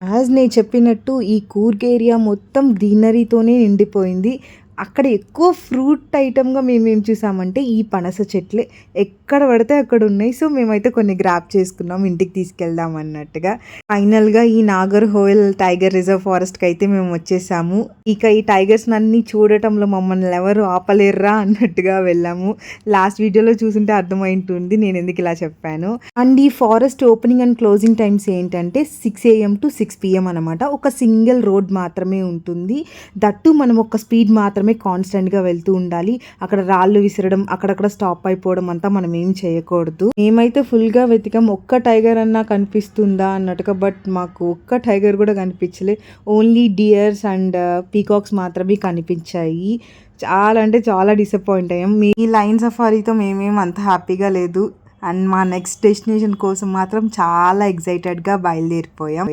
As నేను చెప్పినట్టు ఈ కూర్గ్ ఏరియా మొత్తం గ్రీనరీతోనే నిండిపోయింది. అక్కడ ఎక్కువ ఫ్రూట్ ఐటెమ్‌గా మేమేం చూసామంటే ఈ పనస చెట్లే. ఎక్కడ పడితే అక్కడ ఉన్నాయి. సో, మేమైతే కొన్ని గ్రాబ్ చేసుకున్నాం ఇంటికి తీసుకెళ్దాం అన్నట్టుగా. ఫైనల్‌గా ఈ నాగర్‌హోయిల్ టైగర్ రిజర్వ్ ఫారెస్ట్‌కయితే మేము వచ్చేసాము. ఇక ఈ టైగర్స్‌నన్నీ చూడటంలో మమ్మల్ని ఎవరు ఆపలేర్రా అన్నట్టుగా వెళ్ళాము. లాస్ట్ వీడియోలో చూసుంటే అర్థమైంటుంది నేనెందుకు ఇలా చెప్పానో. అండ్ ఈ forest opening and closing times ఏంటంటే 6 AM టు 6 PM అనమాట. ఒక సింగిల్ రోడ్ మాత్రమే ఉంటుంది. దట్టు మనం ఒక స్పీడ్ మాత్రమే కాన్స్టెంట్‌గా వెళ్తూ ఉండాలి. అక్కడ రాళ్ళు విసరడం, అక్కడక్కడ స్టాప్ అయిపోవడం అంతా మనం ఏం చేయకూడదు. మేమైతే ఫుల్‌గా వెతికాం. ఒక్క టైగర్ అన్నా కనిపిస్తుందా అన్నట్టుగా. బట్ మాకు ఒక్క టైగర్ కూడా కనిపించలే. ఓన్లీ డియర్స్ అండ్ పీకాక్స్ మాత్రమే కనిపించాయి. చాలా అంటే చాలా డిసప్పాయింట్ అయ్యాం. ఈ లయన్ సఫారీతో మేమేం అంత హ్యాపీగా లేదు. అండ్ మా నెక్స్ట్ డెస్టినేషన్ కోసం మాత్రం చాలా ఎక్సైటెడ్‌గా బయలుదేరిపోయాం.